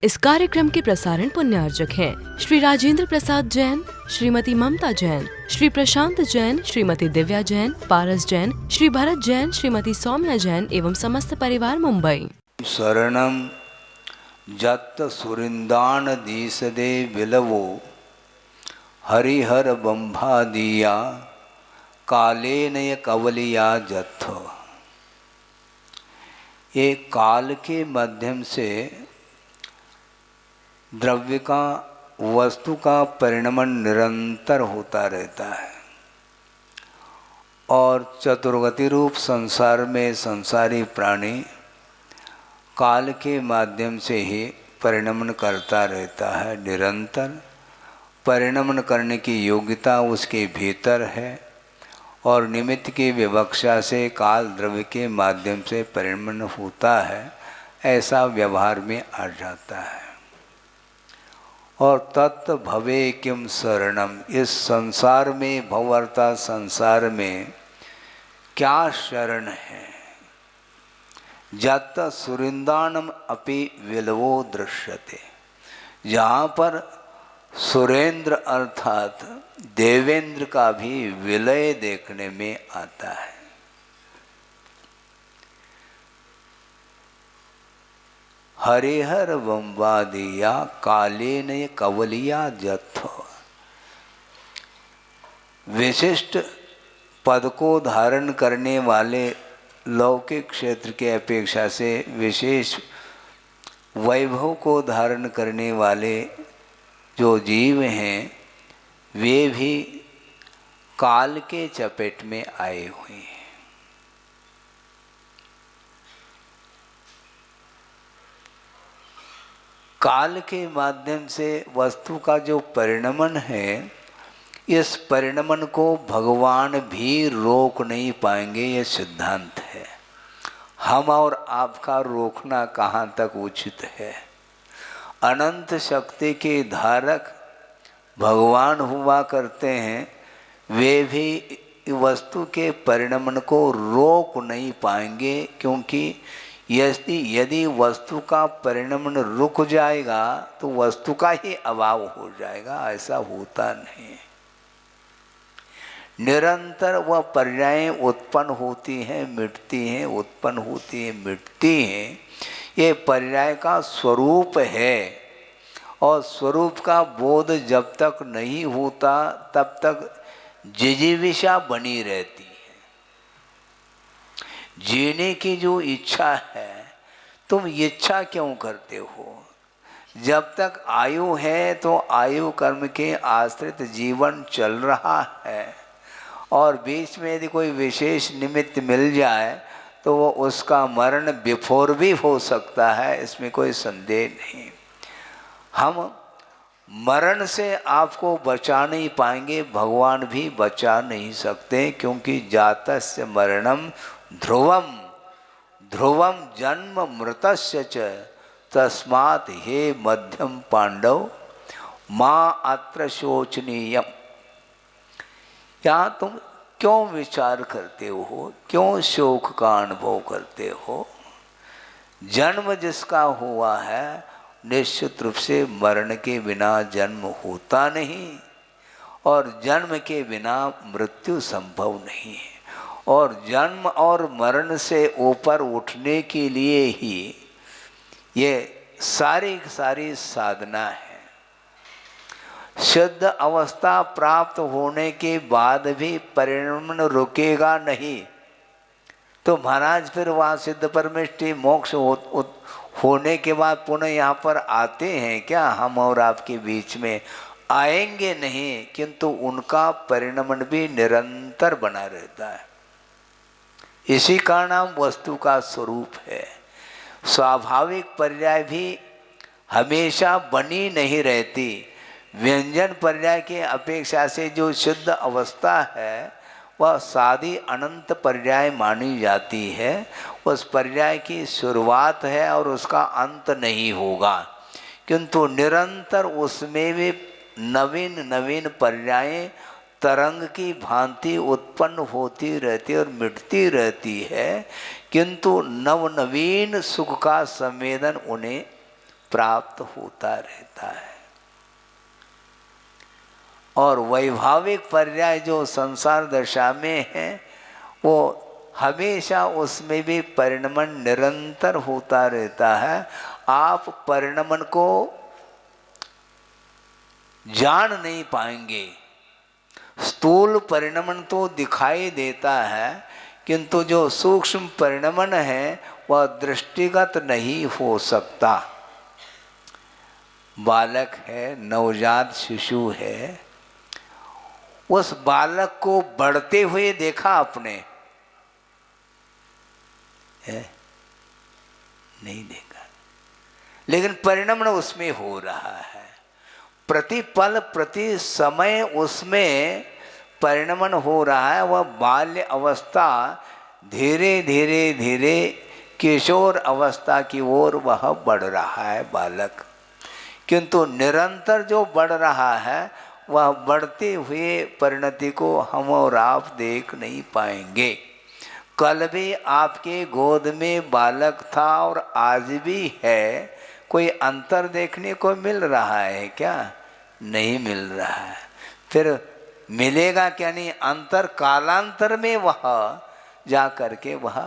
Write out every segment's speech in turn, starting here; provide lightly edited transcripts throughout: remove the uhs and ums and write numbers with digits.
इस कार्यक्रम के प्रसारण पुण्यार्जक हैं श्री राजेंद्र प्रसाद जैन, श्रीमती ममता जैन, श्री प्रशांत जैन, श्रीमती दिव्या जैन, पारस जैन, श्री भरत जैन, श्रीमती सौम्या जैन एवं समस्त परिवार मुंबई। शरणम जत सुरिंदान दीसदे विलवो हरिहर बंभा दिया काले नय कवलिया जत्थ। ये काल के माध्यम से द्रव्य का, वस्तु का परिणमन निरंतर होता रहता है और चतुर्गति रूप संसार में संसारी प्राणी काल के माध्यम से ही परिणमन करता रहता है। निरंतर परिणमन करने की योग्यता उसके भीतर है और निमित्त की विवक्षा से काल द्रव्य के माध्यम से परिणमन होता है, ऐसा व्यवहार में आ जाता है। और तत् भवे किम शरणम, इस संसार में, भववर्ता संसार में क्या शरण है। जत सुरिंदानम अपि विलवो दृश्यते, जहाँ पर सुरेंद्र अर्थात देवेंद्र का भी विलय देखने में आता है। हरिहर वंवादिया कालेन कवलिया जत्थ, विशिष्ट पद को धारण करने वाले लौकिक क्षेत्र के अपेक्षा से विशेष वैभव को धारण करने वाले जो जीव हैं वे भी काल के चपेट में आए हुए हैं। काल के माध्यम से वस्तु का जो परिणमन है, इस परिणमन को भगवान भी रोक नहीं पाएंगे, ये सिद्धांत है। हम और आपका रोकना कहाँ तक उचित है। अनंत शक्ति के धारक भगवान हुआ करते हैं, वे भी वस्तु के परिणमन को रोक नहीं पाएंगे, क्योंकि यदि वस्तु का परिणमन रुक जाएगा तो वस्तु का ही अभाव हो जाएगा। ऐसा होता नहीं। निरंतर वह पर्यायें उत्पन्न होती हैं, मिटती हैं, उत्पन्न होती हैं, मिटती हैं। ये पर्याय का स्वरूप है और स्वरूप का बोध जब तक नहीं होता तब तक जिजीविषा बनी रहती है। जीने की जो इच्छा है, तुम इच्छा क्यों करते हो? जब तक आयु है तो आयु कर्म के आश्रित जीवन चल रहा है और बीच में यदि कोई विशेष निमित्त मिल जाए तो वो उसका मरण बिफोर भी हो सकता है, इसमें कोई संदेह नहीं। हम मरण से आपको बचा नहीं पाएंगे, भगवान भी बचा नहीं सकते, क्योंकि जातस्य मरणम ध्रुवम ध्रुवम जन्म मृतस्य च तस्मात् हे मध्यम पांडव माँ अत्र शोचनीयम। यहाँ तुम क्यों विचार करते हो, क्यों शोक का अनुभव करते हो? जन्म जिसका हुआ है, निश्चित रूप से मरण के बिना जन्म होता नहीं और जन्म के बिना मृत्यु संभव नहीं है। और जन्म और मरण से ऊपर उठने के लिए ही ये सारी साधना है। शुद्ध अवस्था प्राप्त होने के बाद भी परिणमन रुकेगा नहीं तो महाराज फिर वहाँ सिद्ध परमेष्टि मोक्ष होने के बाद पुनः यहाँ पर आते हैं क्या? हम और आपके बीच में आएंगे नहीं, किंतु उनका परिणमन भी निरंतर बना रहता है। इसी का नाम वस्तु का स्वरूप है। स्वाभाविक पर्याय भी हमेशा बनी नहीं रहती। व्यंजन पर्याय के अपेक्षा से जो शुद्ध अवस्था है वह सादी अनंत पर्याय मानी जाती है। उस पर्याय की शुरुआत है और उसका अंत नहीं होगा, किंतु निरंतर उसमें भी नवीन नवीन पर्यायें तरंग की भांति उत्पन्न होती रहती और मिटती रहती है, किंतु नव नवीन सुख का संवेदन उन्हें प्राप्त होता रहता है। और वैभाविक पर्याय जो संसार दशा में है वो हमेशा उसमें भी परिणमन निरंतर होता रहता है। आप परिणमन को जान नहीं पाएंगे। स्थूल परिणमन तो दिखाई देता है, किंतु जो सूक्ष्म परिणमन है वह दृष्टिगत नहीं हो सकता। बालक है, नवजात शिशु है, उस बालक को बढ़ते हुए देखा आपने है? नहीं देखा, लेकिन परिणमन उसमें हो रहा है। प्रति पल प्रति समय उसमें परिणमन हो रहा है। वह बाल्य अवस्था धीरे धीरे धीरे किशोर अवस्था की ओर वह बढ़ रहा है बालक, किंतु निरंतर जो बढ़ रहा है वह बढ़ते हुए परिणति को हम और आप देख नहीं पाएंगे। कल भी आपके गोद में बालक था और आज भी है, कोई अंतर देखने को मिल रहा है क्या? नहीं मिल रहा है। फिर मिलेगा क्या? नहीं, अंतर कालांतर में वह जा करके वह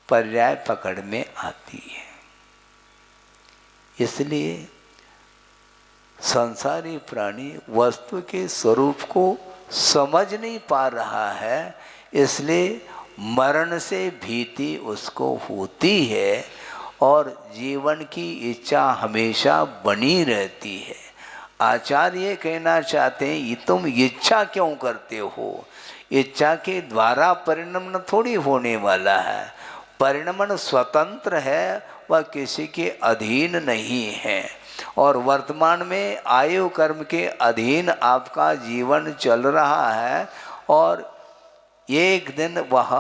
पर्याय पकड़ में आती है। इसलिए संसारी प्राणी वस्तु के स्वरूप को समझ नहीं पा रहा है, इसलिए मरण से भीति उसको होती है और जीवन की इच्छा हमेशा बनी रहती है। आचार्य कहना चाहते हैं ये तुम इच्छा क्यों करते हो? इच्छा के द्वारा परिणमन थोड़ी होने वाला है। परिणमन स्वतंत्र है, वह किसी के अधीन नहीं है। और वर्तमान में आयु कर्म के अधीन आपका जीवन चल रहा है और एक दिन वह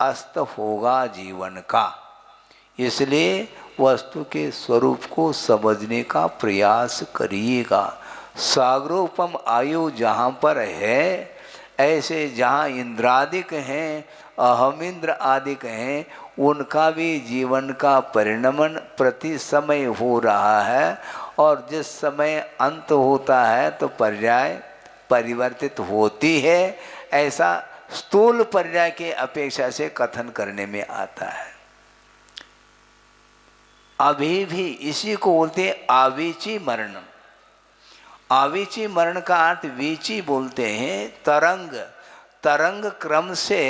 अस्त होगा जीवन का। इसलिए वस्तु के स्वरूप को समझने का प्रयास करिएगा। सागरोपम आयु जहाँ पर है, ऐसे जहाँ इंद्रादिक हैं, अहम इंद्र आदिक हैं, उनका भी जीवन का परिणमन प्रति समय हो रहा है। और जिस समय अंत होता है तो पर्याय परिवर्तित होती है, ऐसा स्थूल पर्याय के अपेक्षा से कथन करने में आता है। अभी भी इसी को बोलते आवीची मरणम। आवीची मरण का अर्थ वीची बोलते हैं तरंग। तरंग क्रम से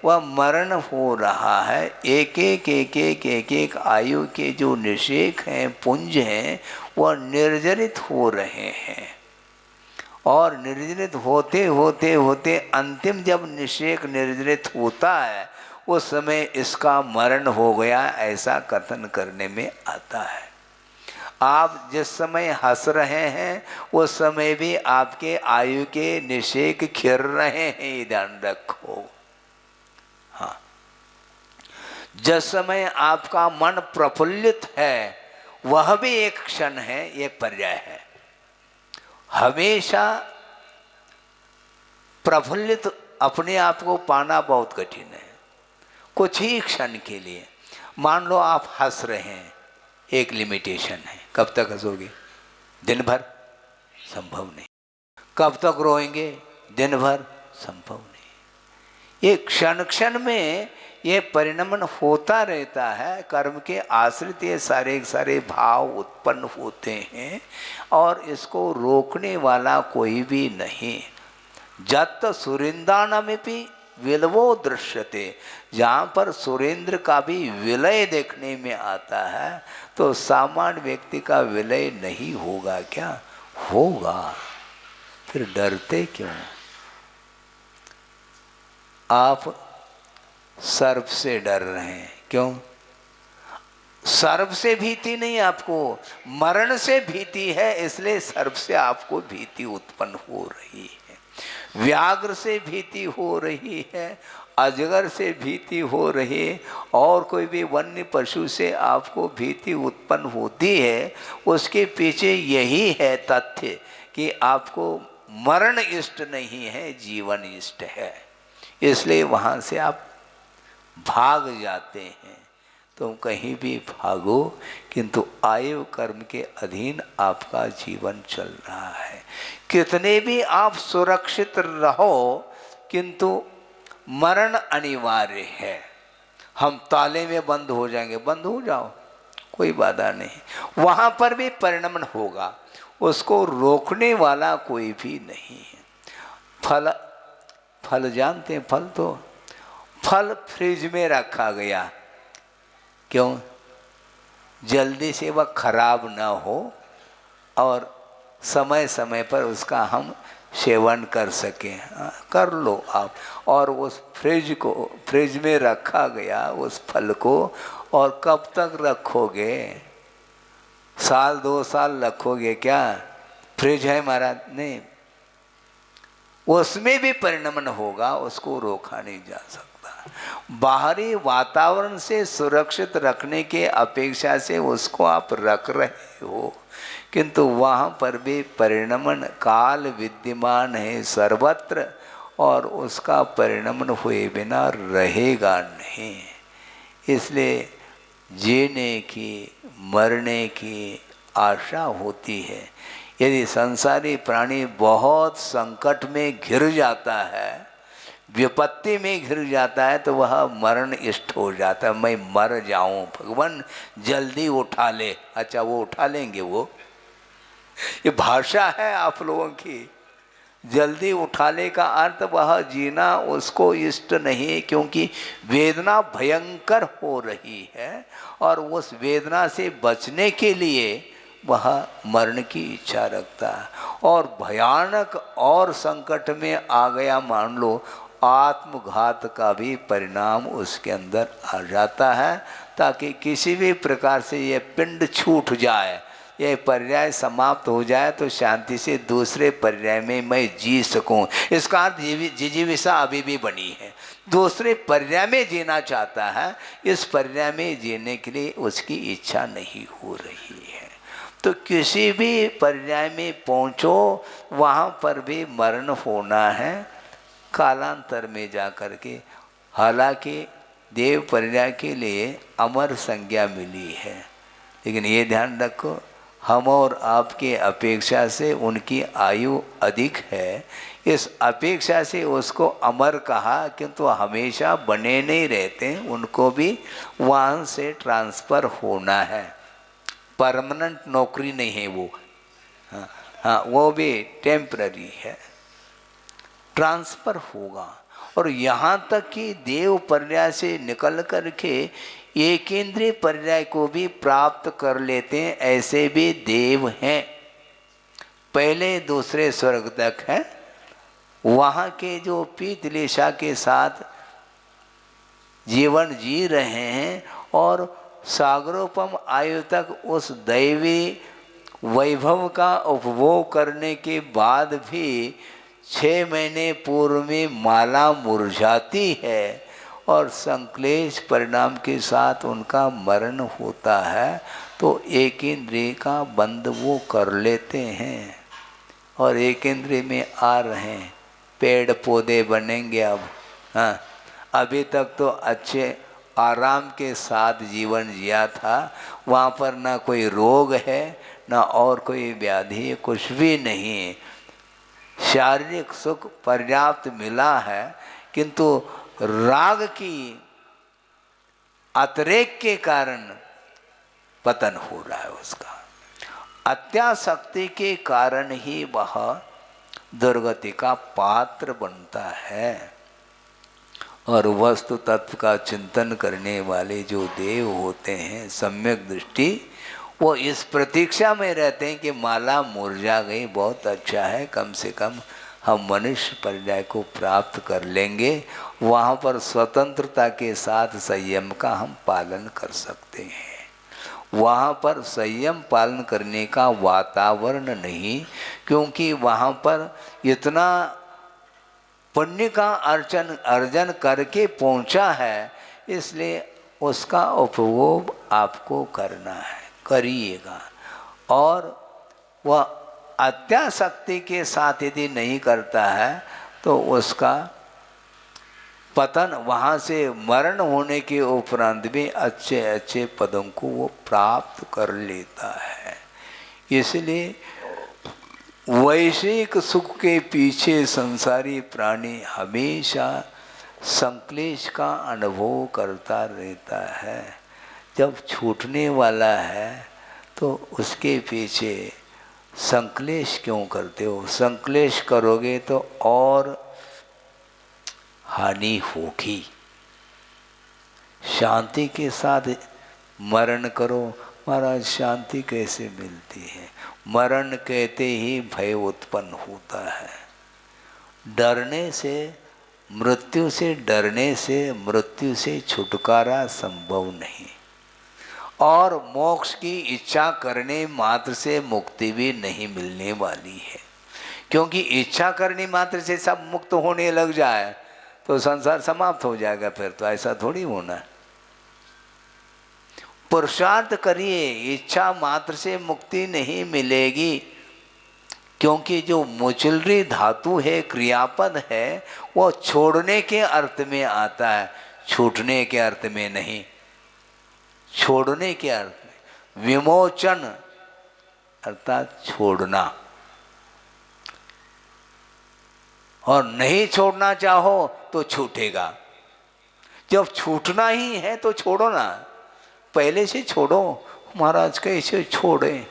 वह मरण हो रहा है। एक एक आयु के जो निषेक हैं, पुंज हैं, वह निर्जरित हो रहे हैं। और निर्जरित होते होते होते अंतिम जब निषेक निर्जरित होता है उस समय इसका मरण हो गया, ऐसा कथन करने में आता है। आप जिस समय हंस रहे हैं उस समय भी आपके आयु के निषेक खिर रहे हैं, ये ध्यान रखो। हाँ, जिस समय आपका मन प्रफुल्लित है वह भी एक क्षण है, एक पर्याय है। हमेशा प्रफुल्लित अपने आप को पाना बहुत कठिन है। कुछ ही क्षण के लिए मान लो आप हंस रहे हैं, एक लिमिटेशन है। कब तक हंसोगे? दिन भर? संभव नहीं। कब तक रोएंगे? दिन भर? संभव नहीं। ये क्षण क्षण में ये परिणमन होता रहता है। कर्म के आश्रित ये सारे भाव उत्पन्न होते हैं और इसको रोकने वाला कोई भी नहीं। जत सुरेंद्रानमिपि विलवो दृश्यते, जहाँ पर सुरेंद्र का भी विलय देखने में आता है तो सामान्य व्यक्ति का विलय नहीं होगा क्या? होगा। फिर डरते क्यों? आप सर्प से डर रहे हैं, क्यों? सर्प से भीति नहीं, आपको मरण से भीति है, इसलिए सर्प से आपको भीति उत्पन्न हो रही है। व्याघ्र से भीति हो रही है, अजगर से भीति हो रही है, और कोई भी वन्य पशु से आपको भीति उत्पन्न होती है। उसके पीछे यही है तथ्य कि आपको मरण इष्ट नहीं है, जीवन इष्ट है। इसलिए वहाँ से आप भाग जाते हैं। तुम कहीं भी भागो, किंतु आयु कर्म के अधीन आपका जीवन चल रहा है। कितने भी आप सुरक्षित रहो, किंतु मरण अनिवार्य है। हम ताले में बंद हो जाएंगे, बंद हो जाओ, कोई बाधा नहीं। वहाँ पर भी परिणमन होगा, उसको रोकने वाला कोई भी नहीं है। फल जानते हैं, फल फ्रिज में रखा गया, क्यों? जल्दी से वह खराब ना हो और समय समय पर उसका हम सेवन कर सकें। कर लो आप। और उस फ्रिज में रखा गया उस फल को, और कब तक रखोगे? साल 2 साल रखोगे क्या? फ्रिज है महाराज, नहीं। उसमें भी परिणमन होगा, उसको रोका नहीं जा सकता। बाहरी वातावरण से सुरक्षित रखने के अपेक्षा से उसको आप रख रहे हो, किंतु वहाँ पर भी परिणमन काल विद्यमान है सर्वत्र, और उसका परिणमन हुए बिना रहेगा नहीं। इसलिए जीने की मरने की आशा होती है। यदि संसारी प्राणी बहुत संकट में घिर जाता है, विपत्ति में घिर जाता है, तो वह मरण इष्ट हो जाता है। मैं मर जाऊं, भगवान जल्दी उठा ले। अच्छा, वो उठा लेंगे? वो ये भाषा है आप लोगों की। जल्दी उठा ले का अर्थ वह जीना उसको इष्ट नहीं, क्योंकि वेदना भयंकर हो रही है, और उस वेदना से बचने के लिए वह मरण की इच्छा रखता है। और भयानक और संकट में आ गया, मान लो आत्मघात का भी परिणाम उसके अंदर आ जाता है, ताकि किसी भी प्रकार से ये पिंड छूट जाए, ये पर्याय समाप्त हो जाए, तो शांति से दूसरे पर्याय में मैं जी सकूं। इसका अर्थ जिजीविषा अभी भी बनी है, दूसरे पर्याय में जीना चाहता है, इस पर्याय में जीने के लिए उसकी इच्छा नहीं हो रही है। तो किसी भी पर्याय में पहुँचो, वहाँ पर भी मरण होना है कालांतर में जा कर के। हालांकि देव पर्याय के लिए अमर संज्ञा मिली है, लेकिन ये ध्यान रखो, हम और आपकी अपेक्षा से उनकी आयु अधिक है। इस अपेक्षा से उसको अमर कहा, किंतु हमेशा बने नहीं रहते, उनको भी वहाँ से ट्रांसफ़र होना है। परमानेंट नौकरी नहीं है वो, हाँ, वो भी टेम्पररी है, ट्रांसफ़र होगा। और यहाँ तक कि देव पर्याय से निकल कर के एक इंद्रिय पर्याय को भी प्राप्त कर लेते हैं, ऐसे भी देव हैं। पहले दूसरे स्वर्ग तक हैं, वहाँ के जो पीतलिशा के साथ जीवन जी रहे हैं, और सागरोपम आयु तक उस दैवी वैभव का उपभोग करने के बाद भी 6 महीने पूर्व में माला मुरझाती है, और संक्लेश परिणाम के साथ उनका मरण होता है, तो एक इंद्रिय का बंद वो कर लेते हैं, और एक इंद्रिय में आ रहे हैं। पेड़ पौधे बनेंगे अब। हाँ, अभी तक तो अच्छे आराम के साथ जीवन जिया था, वहाँ पर ना कोई रोग है, ना और कोई व्याधि है, कुछ भी नहीं। शारीरिक सुख पर्याप्त मिला है, किंतु राग की अतिरेक के कारण पतन हो रहा है उसका। अत्यासक्ति के कारण ही वह दुर्गति का पात्र बनता है। और वस्तु तत्व का चिंतन करने वाले जो देव होते हैं सम्यक दृष्टि, वो इस प्रतीक्षा में रहते हैं कि माला मुरझा गई, बहुत अच्छा है, कम से कम हम मनुष्य पर्याय को प्राप्त कर लेंगे, वहाँ पर स्वतंत्रता के साथ संयम का हम पालन कर सकते हैं। वहाँ पर संयम पालन करने का वातावरण नहीं, क्योंकि वहाँ पर इतना पुण्य का अर्जन करके पहुँचा है, इसलिए उसका उपभोग आपको करना है, करिएगा। और वह अत्यासक्ति के साथ यदि नहीं करता है, तो उसका पतन, वहाँ से मरण होने के उपरांत भी अच्छे अच्छे पदों को वो प्राप्त कर लेता है। इसलिए वैश्विक सुख के पीछे संसारी प्राणी हमेशा संक्लेश का अनुभव करता रहता है। जब छूटने वाला है तो उसके पीछे संक्लेश क्यों करते हो? संक्लेश करोगे तो और हानि होगी। शांति के साथ मरण करो। महाराज शांति कैसे मिलती है? मरण कहते ही भय उत्पन्न होता है। डरने से, मृत्यु से डरने से मृत्यु से छुटकारा संभव नहीं, और मोक्ष की इच्छा करने मात्र से मुक्ति भी नहीं मिलने वाली है। क्योंकि इच्छा करने मात्र से सब मुक्त होने लग जाए तो संसार समाप्त हो जाएगा। फिर तो ऐसा थोड़ी होना है। पुरुषार्थ करिए, इच्छा मात्र से मुक्ति नहीं मिलेगी। क्योंकि जो मुचलरी धातु है, क्रियापद है, वो छोड़ने के अर्थ में आता है, छूटने के अर्थ में नहीं। छोड़ने के अर्थ में विमोचन अर्थात छोड़ना, और नहीं छोड़ना चाहो तो छूटेगा। जब छूटना ही है तो छोड़ो ना, पहले से छोड़ो। महाराज कैसे छोड़े?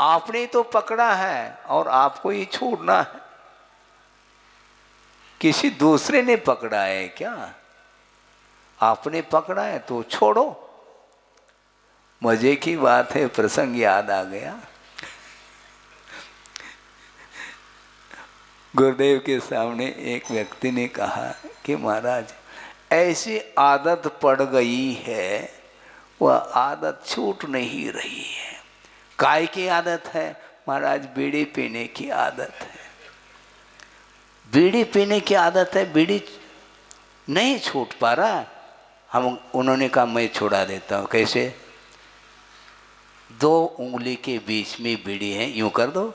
आपने तो पकड़ा है और आपको ही छोड़ना है। किसी दूसरे ने पकड़ा है क्या? आपने पकड़ा है तो छोड़ो। मजे की बात है, प्रसंग याद आ गया। गुरुदेव के सामने एक व्यक्ति ने कहा कि महाराज ऐसी आदत पड़ गई है, वह आदत छूट नहीं रही है। काय की आदत है? महाराज बीड़ी पीने की आदत है। बीड़ी पीने की आदत है, बीड़ी नहीं छूट पा रहा। उन्होंने कहा मैं छुड़ा देता हूँ। कैसे? 2 उंगली के बीच में बीड़ी है, यूं कर दो,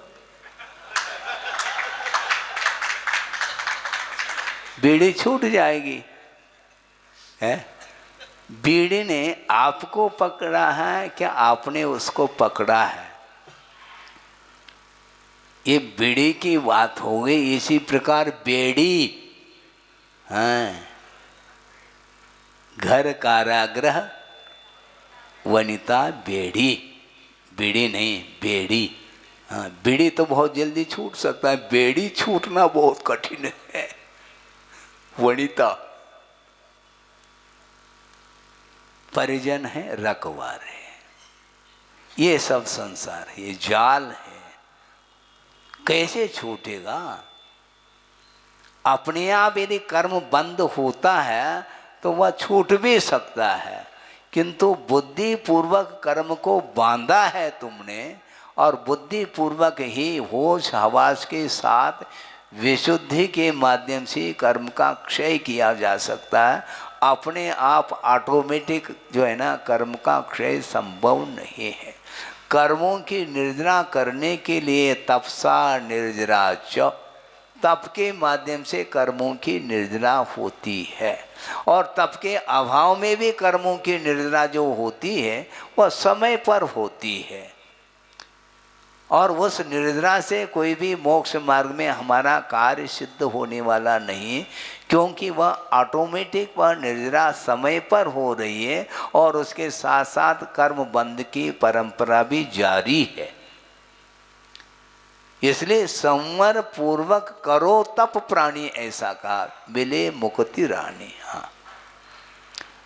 बीड़ी छूट जाएगी। है? बीड़ी ने आपको पकड़ा है क्या आपने उसको पकड़ा है? ये बीड़ी की बात हो गई। इसी प्रकार बेड़ी, हाँ, घर कारागृह वनिता बेड़ी, बीड़ी नहीं बेड़ी। हाँ, बीड़ी तो बहुत जल्दी छूट सकता है, बेड़ी छूटना बहुत कठिन है। वनिता परिजन है, रखवार है। ये सब संसार है, ये जाल है। कैसे छूटेगा? अपने आप यदि कर्म बंद होता है तो वह छूट भी सकता है, किंतु बुद्धि पूर्वक कर्म को बांधा है तुमने, और बुद्धि पूर्वक ही होश हवास के साथ विशुद्धि के माध्यम से कर्म का क्षय किया जा सकता है। अपने आप ऑटोमेटिक जो है ना, कर्म का क्षय संभव नहीं है। कर्मों की निर्जरा करने के लिए तपसा निर्जरा च, तप के माध्यम से कर्मों की निर्जरा होती है, और तप के अभाव में भी कर्मों की निर्जरा जो होती है वह समय पर होती है। और उस निर्जरा से कोई भी मोक्ष मार्ग में हमारा कार्य सिद्ध होने वाला नहीं, क्योंकि वह ऑटोमेटिक, वह निर्जरा समय पर हो रही है, और उसके साथ साथ कर्म बंध की परंपरा भी जारी है। इसलिए संवर पूर्वक करो तप प्राणी, ऐसा कहा, मिले मुक्ति रानी। हाँ,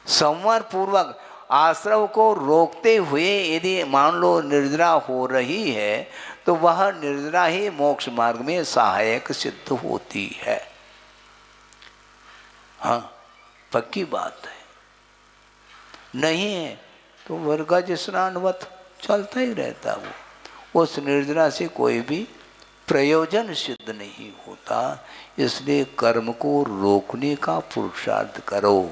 संवर पूर्वक आश्रव को रोकते हुए यदि मान लो निर्जरा हो रही है तो वह निर्जरा ही मोक्ष मार्ग में सहायक सिद्ध होती है। हाँ, पक्की बात है। नहीं है तो वर्गज स्नानवत चलता ही रहता। वो उस निर्जरा से कोई भी प्रयोजन सिद्ध नहीं होता। इसलिए कर्म को रोकने का पुरुषार्थ करो।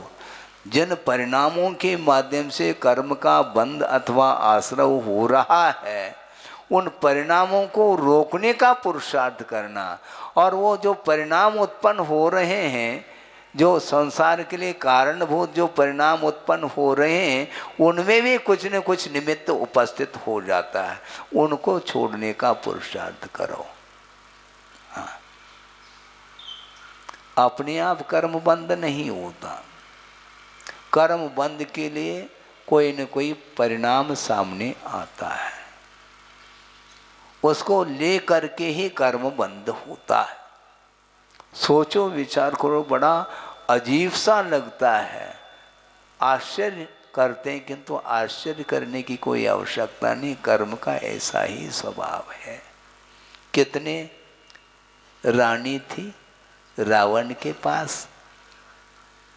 जिन परिणामों के माध्यम से कर्म का बंध अथवा आश्रव हो रहा है, उन परिणामों को रोकने का पुरुषार्थ करना, और वो जो परिणाम उत्पन्न हो रहे हैं जो संसार के लिए कारणभूत जो परिणाम उत्पन्न हो रहे हैं उनमें भी कुछ न कुछ निमित्त उपस्थित हो जाता है, उनको छोड़ने का पुरुषार्थ करो। हाँ, अपने आप कर्म बंद नहीं होता, कर्म बंद के लिए कोई न कोई परिणाम सामने आता है, उसको ले करके ही कर्म बंद होता है। सोचो विचार करो, बड़ा अजीब सा लगता है, आश्चर्य करते हैं, किंतु आश्चर्य करने की कोई आवश्यकता नहीं, कर्म का ऐसा ही स्वभाव है। कितने रानी थी रावण के पास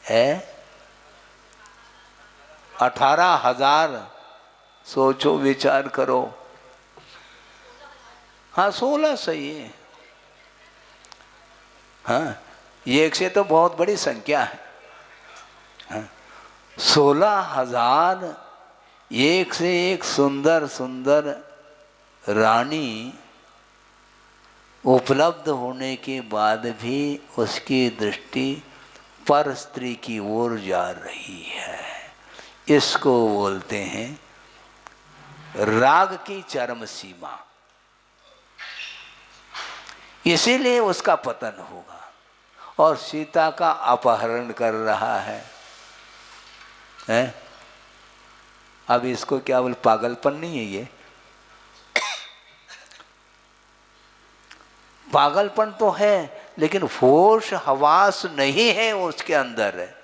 है? 18,000। सोचो विचार करो। हाँ 16 सही है। हाँ, ये एक से तो बहुत बड़ी संख्या है। हाँ, 16,000 एक से एक सुंदर सुंदर रानी उपलब्ध होने के बाद भी उसकी दृष्टि पर स्त्री की ओर जा रही है। इसको बोलते हैं राग की चरम सीमा। इसीलिए उसका पतन होगा। और सीता का अपहरण कर रहा है, हैं? अब इसको क्या बोल, पागलपन नहीं है ये? पागलपन तो है, लेकिन होश हवास नहीं है उसके अंदर है।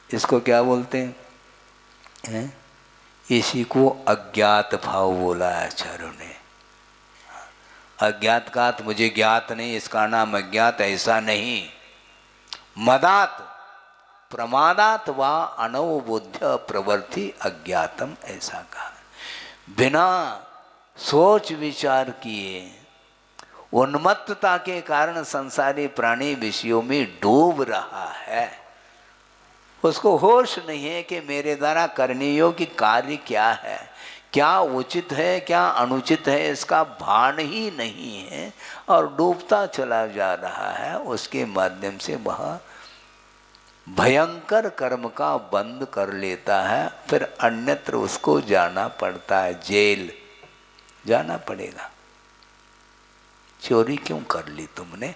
इसको क्या बोलते हैं? इसी को अज्ञात भाव बोला है आचार्यों ने। अज्ञात का अर्थ मुझे ज्ञात नहीं, इसका नाम अज्ञात, ऐसा नहीं। मदात प्रमादात वा अनवबुद्ध प्रवृत्ति अज्ञातम, ऐसा कहा। बिना सोच विचार किए उन्मत्तता के कारण संसारी प्राणी विषयों में डूब रहा है। उसको होश नहीं है कि मेरे द्वारा करने योग्य कार्य क्या है, क्या उचित है क्या अनुचित है, इसका भान ही नहीं है और डूबता चला जा रहा है। उसके माध्यम से वह भयंकर कर्म का बंद कर लेता है, फिर अन्यत्र उसको जाना पड़ता है, जेल जाना पड़ेगा। चोरी क्यों कर ली तुमने?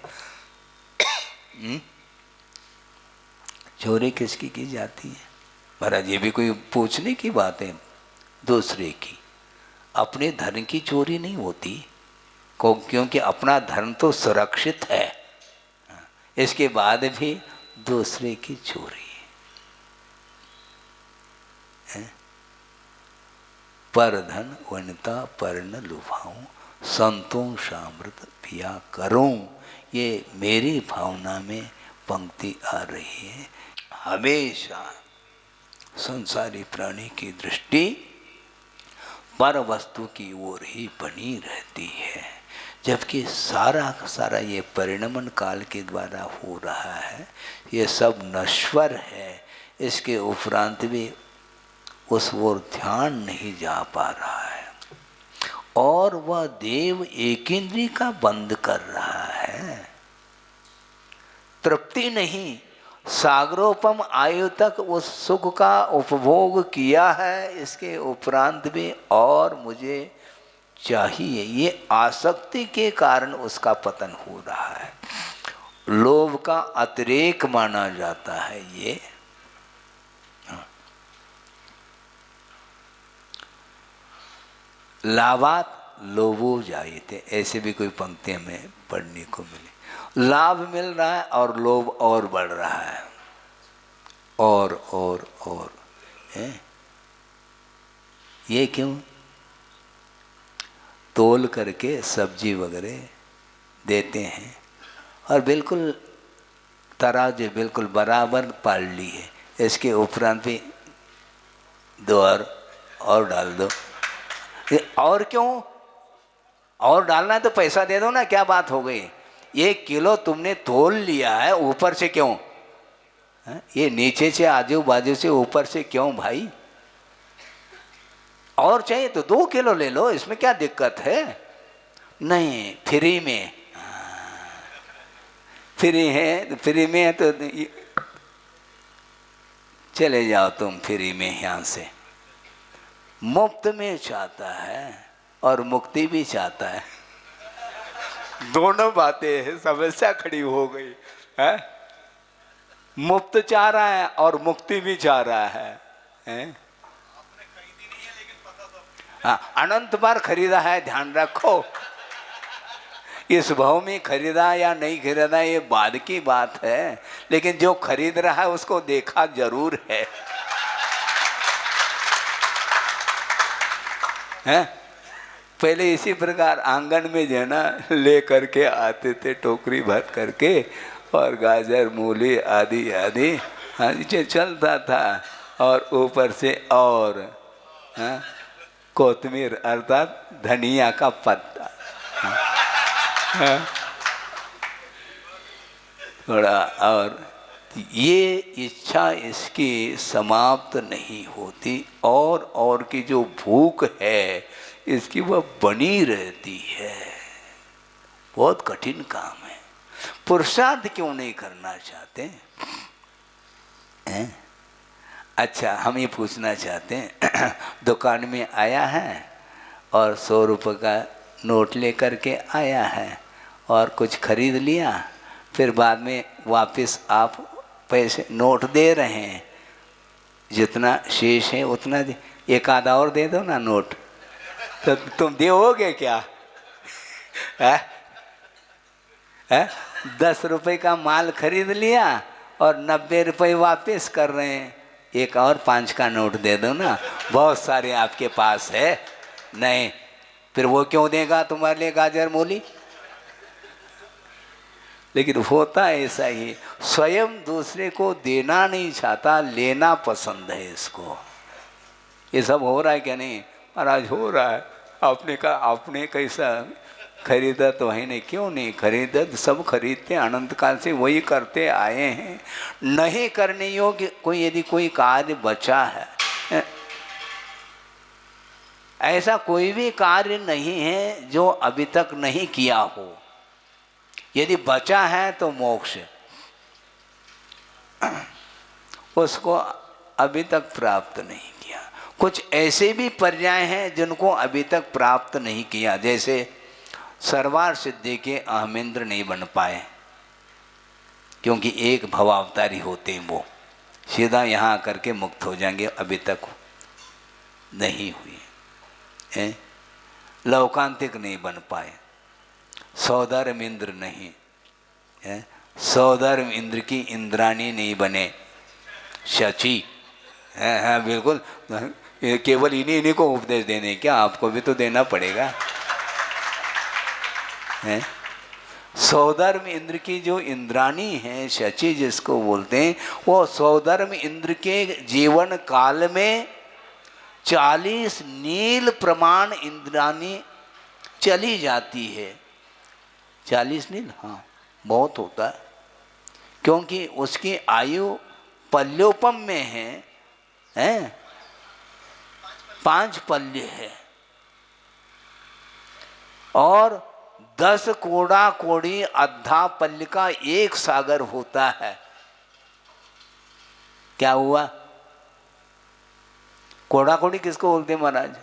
चोरी किसकी की जाती है महाराज? ये भी कोई पूछने की बात है? दूसरे की, अपने धन की चोरी नहीं होती, क्योंकि अपना धन तो सुरक्षित है, इसके बाद भी दूसरे की चोरी है। पर धन वनिता पर न लुभाऊं, संतों सामृत पिया करूं, ये मेरी भावना में पंक्ति आ रही है। हमेशा संसारी प्राणी की दृष्टि पर वस्तु की ओर ही बनी रहती है, जबकि सारा सारा ये परिणमन काल के द्वारा हो रहा है, ये सब नश्वर है। इसके उपरांत भी उस ओर ध्यान नहीं जा पा रहा है और वह देव एकेंद्री का बंद कर रहा है। तृप्ति नहीं, सागरोपम आयु तक उस सुख का उपभोग किया है, इसके उपरांत भी और मुझे चाहिए, ये आसक्ति के कारण उसका पतन हो रहा है। लोभ का अतिरेक माना जाता है ये। लाभात लोभो जायते, ऐसे भी कोई पंक्ति हमें पढ़ने को मिली। लाभ मिल रहा है और लोभ और बढ़ रहा है, और है? ये क्यों? तोल करके सब्जी वगैरह देते हैं और बिल्कुल तराजू बिल्कुल बराबर पाल ली है, इसके उपरांत भी दो और डाल दो। और क्यों? और डालना है तो पैसा दे दो ना, क्या बात हो गई? 1 किलो तुमने तोल लिया है, ऊपर से क्यों? ये नीचे से आजू बाजू से ऊपर से क्यों भाई? और चाहिए तो 2 किलो ले लो, इसमें क्या दिक्कत है? नहीं, फ्री में। फ्री है तो फ्री में है तो चले जाओ तुम फ्री में यहाँ से। मुफ्त में चाहता है और मुक्ति भी चाहता है, दोनों बातें हैं, समस्या खड़ी हो गई है। मुफ्त चाह रहा है और मुक्ति भी चाह रहा है? हाँ, अनंत बार खरीदा है, ध्यान रखो। इस भाव में खरीदा या नहीं खरीदा ये बाद की बात है, लेकिन जो खरीद रहा है उसको देखा जरूर है, हैं? पहले इसी प्रकार आंगन में जो है ना ले करके आते थे टोकरी भर करके, और गाजर मूली आदि आदि हाँ जी चलता था, और ऊपर से और हाँ कोतमीर अर्थात धनिया का पत्ता हाँ, थोड़ा। और ये इच्छा इसकी समाप्त नहीं होती, और की जो भूख है इसकी वह बनी रहती है। बहुत कठिन काम है। पुरुषार्थ क्यों नहीं करना चाहते हैं? अच्छा, हम ये पूछना चाहते हैं, दुकान में आया है और 100 रुपये का नोट लेकर के आया है और कुछ खरीद लिया, फिर बाद में वापस आप पैसे नोट दे रहे हैं, जितना शेष है उतना दे, एक आधा और दे दो ना नोट, तो तुम दोगे क्या? है? 10 रुपये का माल खरीद लिया और 90 रुपये वापस कर रहे हैं, एक और 5 का नोट दे दो ना, बहुत सारे आपके पास है। नहीं, फिर वो क्यों देगा तुम्हारे लिए गाजर मूली? लेकिन होता ऐसा ही, स्वयं दूसरे को देना नहीं चाहता, लेना पसंद है इसको। ये सब हो रहा है क्या? नहीं महाराज, हो रहा है। आपने कहा आपने कैसा खरीदा तो है नहीं, क्यों नहीं खरीदा? सब खरीदते अनंत काल से वही करते आए हैं। नहीं करने योग्य कोई यदि कोई कार्य बचा है, ऐसा कोई भी कार्य नहीं है जो अभी तक नहीं किया हो। यदि बचा है तो मोक्ष उसको अभी तक प्राप्त नहीं किया। कुछ ऐसे भी पर्याय हैं जिनको अभी तक प्राप्त नहीं किया, जैसे सर्वार सिद्धि के अहमेंद्र नहीं बन पाए, क्योंकि एक भवावतारी होते हैं, वो सीधा यहाँ आकर के मुक्त हो जाएंगे, अभी तक नहीं हुई है। लौकांतिक नहीं बन पाए, सौधर्म इंद्र नहीं है, सौधर्म इंद्र की इंद्राणी नहीं बने, शची है बिल्कुल। केवल इन्हीं को उपदेश देने, क्या आपको भी तो देना पड़ेगा है। सौधर्म इंद्र की जो इंद्राणी है, शची जिसको बोलते हैं, वो सौधर्म इंद्र के जीवन काल में 40 नील प्रमाण इंद्राणी चली जाती है। 40 नील, हाँ बहुत होता है, क्योंकि उसकी आयु पल्योपम में है 5 पल्य है, और 10 कोड़ा कोड़ी अद्धा पल्य का 1 सागर होता है। क्या हुआ? कोड़ा कोड़ी किसको बोलते हैं महाराज?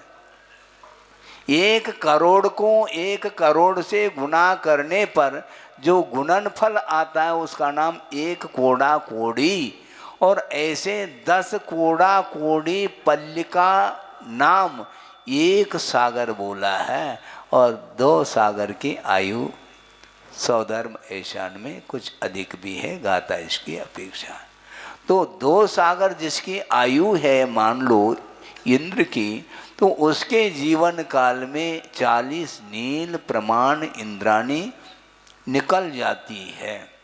1 करोड़ को 1 करोड़ से गुना करने पर जो गुणन फल आता है उसका नाम 1 कोड़ा कोड़ी, और ऐसे 10 कोड़ा कोड़ी पल्य का नाम 1 सागर बोला है, और 2 सागर की आयु सौधर्म ऐशान में कुछ अधिक भी है, गाता इसकी अपेक्षा। तो 2 सागर जिसकी आयु है मान लो इंद्र की, तो उसके जीवन काल में 40 नील प्रमाण इंद्राणी निकल जाती है।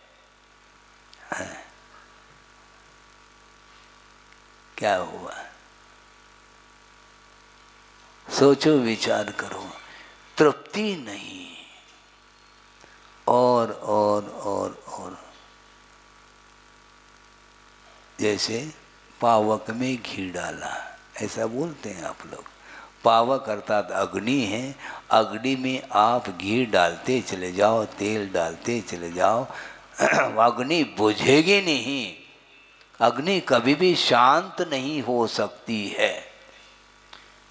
क्या हुआ? सोचो, विचार करो। तृप्ति नहीं, और जैसे पावक में घी डाला, ऐसा बोलते हैं आप लोग। पावक अर्थात अग्नि है, अग्नि में आप घी डालते चले जाओ, तेल डालते चले जाओ, अग्नि बुझेगी नहीं, अग्नि कभी भी शांत नहीं हो सकती है।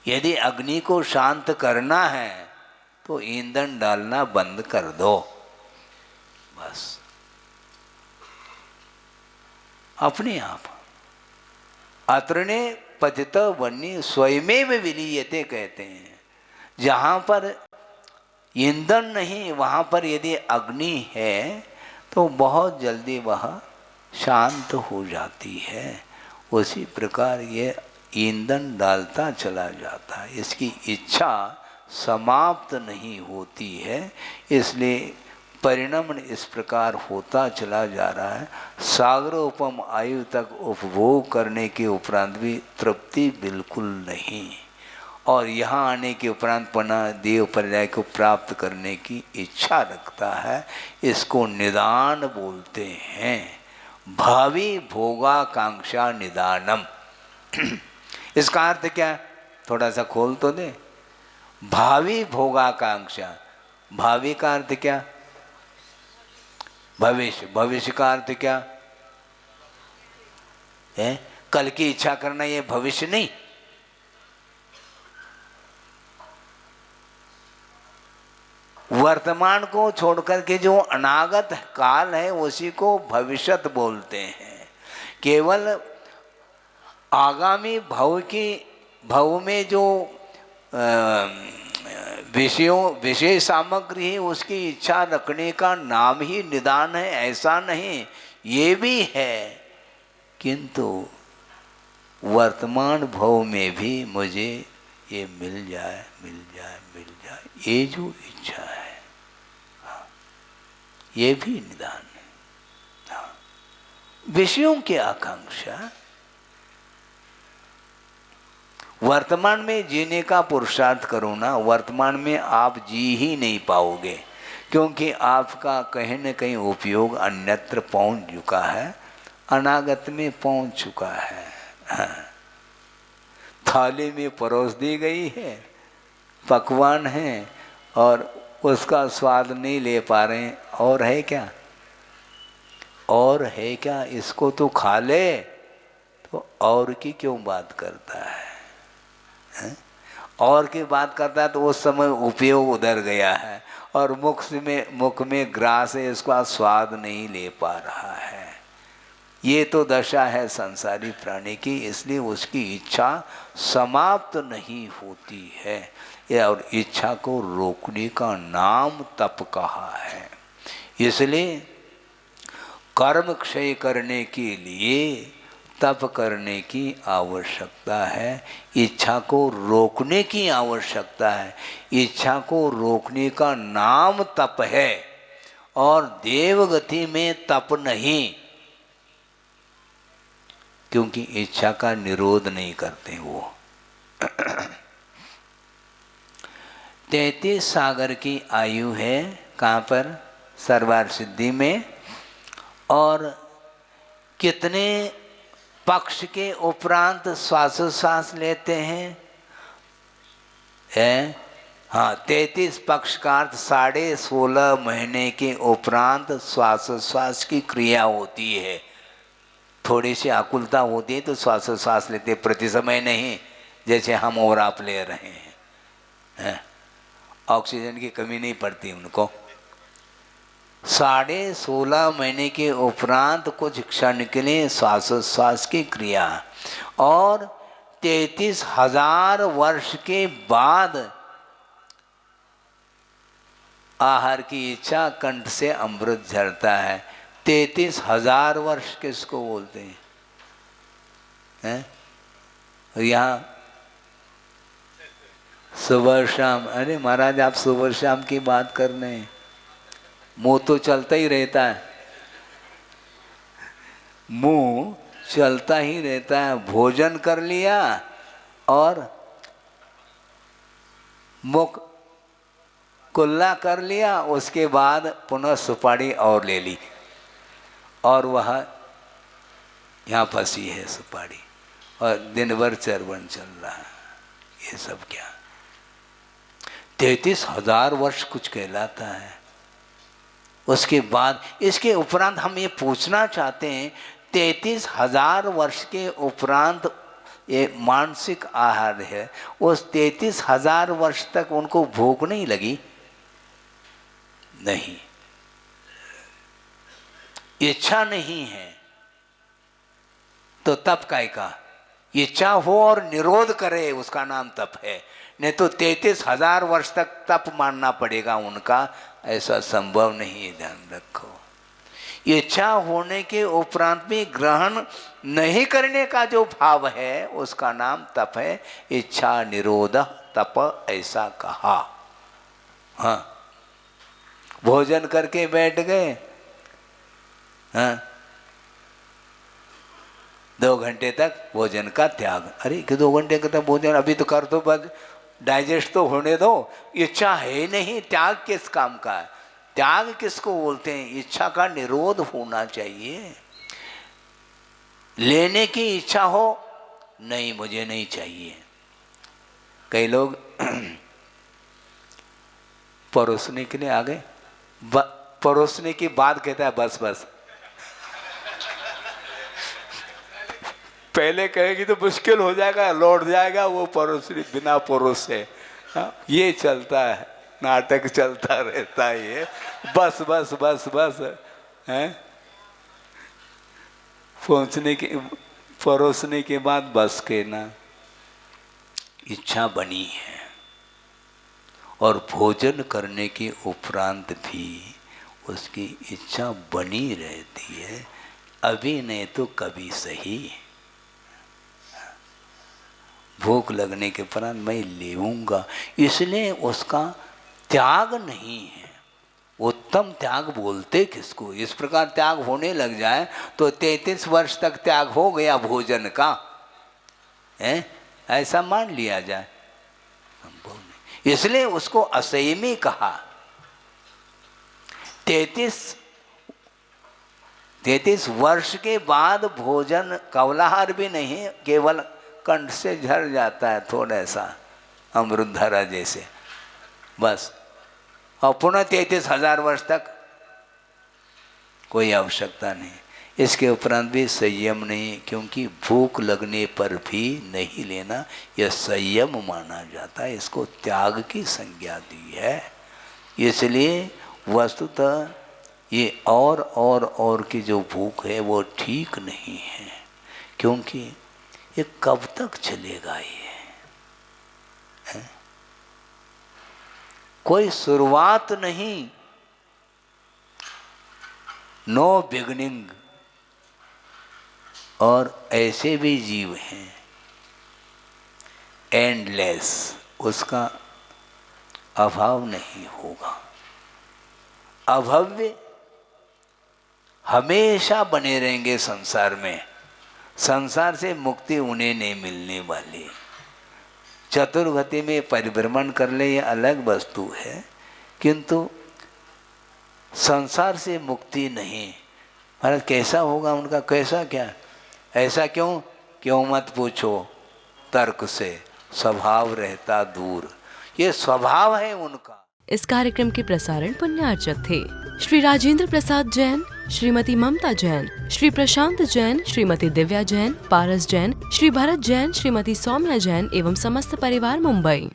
यदि अग्नि को शांत करना है तो ईंधन डालना बंद कर दो, बस अपने आप। अत्रणे पतित वन्य स्वयमेव विलीयते कहते हैं। जहाँ पर ईंधन नहीं वहाँ पर यदि अग्नि है तो बहुत जल्दी वह शांत हो जाती है। उसी प्रकार ये ईंधन डालता चला जाता है, इसकी इच्छा समाप्त नहीं होती है, इसलिए परिणमन इस प्रकार होता चला जा रहा है। सागरोपम आयु तक उपभोग करने के उपरांत भी तृप्ति बिल्कुल नहीं, और यहाँ आने के उपरांत पुनः देव पर्याय को प्राप्त करने की इच्छा रखता है। इसको निदान बोलते हैं, भावी भोगाकांक्षा निदानम। इसका अर्थ क्या, थोड़ा सा खोल तो दे। भावी भोगाकांक्षा, भावी का अर्थ क्या, भविष्य। भविष्य का अर्थ क्या है, कल की इच्छा करना, ये भविष्य नहीं। वर्तमान को छोड़कर के जो अनागत काल है उसी को भविष्यत बोलते हैं। केवल आगामी भव में जो विषय सामग्री है उसकी इच्छा रखने का नाम ही निदान है, ऐसा नहीं, ये भी है, किंतु वर्तमान भव में भी मुझे ये मिल जाए, ये जो इच्छा है, हाँ, ये भी निदान है। हाँ, विषयों की आकांक्षा, वर्तमान में जीने का पुरुषार्थ करो ना, वर्तमान में आप जी ही नहीं पाओगे, क्योंकि आपका कहीं न कहीं उपयोग अन्यत्र पहुंच चुका है, अनागत में पहुंच चुका है। हाँ। थाली में परोस दी गई है, पकवान है और उसका स्वाद नहीं ले पा रहे हैं, और है क्या, और है क्या, इसको तो खा ले, तो और की क्यों बात करता है, और की बात करता है तो उस समय उपयोग उधर गया है, और मुख में ग्रास है, इसका स्वाद नहीं ले पा रहा है। ये तो दशा है संसारी प्राणी की, इसलिए उसकी इच्छा समाप्त नहीं होती है, और इच्छा को रोकने का नाम तप कहा है। इसलिए कर्म क्षय करने के लिए तप करने की आवश्यकता है, इच्छा को रोकने की आवश्यकता है। इच्छा को रोकने का नाम तप है, और देवगति में तप नहीं, क्योंकि इच्छा का निरोध नहीं करते वो। 33 सागर की आयु है, कहाँ पर, सर्वार सिद्धि में, और कितने पक्ष के उपरांत श्वासोश्वास लेते हैं, हाँ 33 पक्ष का अर्थ 16.5 महीने के उपरांत श्वासोश्वास की क्रिया होती है। थोड़ी सी आकुलता होती है तो श्वासोश्वास लेते, प्रति समय नहीं, जैसे हम और आप ले रहे हैं, ऑक्सीजन की कमी नहीं पड़ती उनको। 16.5 महीने के उपरांत कुछ क्षण के लिए श्वासोश्वास की क्रिया, और 33,000 वर्ष के बाद आहार की इच्छा, कंठ से अमृत झरता है। 33,000 वर्ष किसको बोलते हैं? यहाँ सुबह शाम, अरे महाराज आप सुबह शाम की बात कर रहे हैं, मुंह तो चलता ही रहता है, मुंह चलता ही रहता है। भोजन कर लिया और मुख कुल्ला कर लिया, उसके बाद पुनः सुपारी और ले ली, और वह यहाँ फंसी है सुपारी, और दिन भर चरवण चल रहा है। ये सब क्या, 33,000 वर्ष कुछ कहलाता है। उसके बाद इसके उपरांत हम ये पूछना चाहते हैं, 33,000 वर्ष के उपरांत ये मानसिक आहार है, उस 33,000 वर्ष तक उनको भूख नहीं लगी? नहीं, इच्छा नहीं है तो तप काय का? इच्छा हो और निरोध करे उसका नाम तप है, नहीं तो 33,000 वर्ष तक तप मानना पड़ेगा उनका, ऐसा संभव नहीं है। ध्यान रखो, इच्छा होने के उपरांत भी ग्रहण नहीं करने का जो भाव है उसका नाम तप है। इच्छा निरोध तप ऐसा कहा। हाँ, भोजन करके बैठ गए, हाँ, 2 घंटे तक भोजन का त्याग। अरे कि 2 घंटे तक भोजन अभी तो कर दो, बस डाइजेस्ट तो होने दो। इच्छा है नहीं, त्याग किस काम का है? त्याग किसको बोलते हैं? इच्छा का निरोध होना चाहिए। लेने की इच्छा हो, नहीं मुझे नहीं चाहिए। कई लोग परोसने के लिए आ गए, परोसने की बात कहता है बस बस। पहले कहेगी तो मुश्किल हो जाएगा, लौट जाएगा वो परोसने बिना परोसे। ये चलता है, नाटक चलता रहता है ये, बस बस बस बस है। पहुंचने के परोसने के बाद बस के ना, इच्छा बनी है। और भोजन करने के उपरांत भी उसकी इच्छा बनी रहती है, अभी नहीं तो कभी सही। भूख लगने के उपरांत मैं लेऊंगा, इसलिए उसका त्याग नहीं है। उत्तम त्याग बोलते किसको? इस प्रकार त्याग होने लग जाए तो 33 वर्ष तक त्याग हो गया भोजन का, है ऐसा मान लिया जाए, संभव नहीं। इसलिए उसको असंयमी कहा। 33 वर्ष के बाद भोजन कवलाहार भी नहीं, केवल कंठ से झड़ जाता है थोड़ा सा, अमृतधारा जैसे, बस। और पुनः 33,000 वर्ष तक कोई आवश्यकता नहीं। इसके उपरांत भी संयम नहीं, क्योंकि भूख लगने पर भी नहीं लेना, यह संयम माना जाता है। इसको त्याग की संज्ञा दी है। इसलिए वस्तुतः ये और की जो भूख है वो ठीक नहीं है, क्योंकि ये कब तक चलेगा? ये है? कोई शुरुआत नहीं, नो बिगनिंग। और ऐसे भी जीव हैं एंडलेस, उसका अभाव नहीं होगा। अभव्य हमेशा बने रहेंगे संसार में, संसार से मुक्ति उन्हें नहीं मिलने वाली। चतुर्गति में परिभ्रमण कर ले ये अलग वस्तु है, किंतु संसार से मुक्ति नहीं। महाराज कैसा होगा उनका? कैसा क्या? ऐसा क्यों मत पूछो, तर्क से स्वभाव रहता दूर। ये स्वभाव है उनका। इस कार्यक्रम के प्रसारण पुण्यार्चक थे श्री राजेंद्र प्रसाद जैन, श्रीमती ममता जैन, श्री प्रशांत जैन, श्रीमती दिव्या जैन, पारस जैन, श्री भरत जैन, श्रीमती सौम्या जैन एवं समस्त परिवार, मुंबई।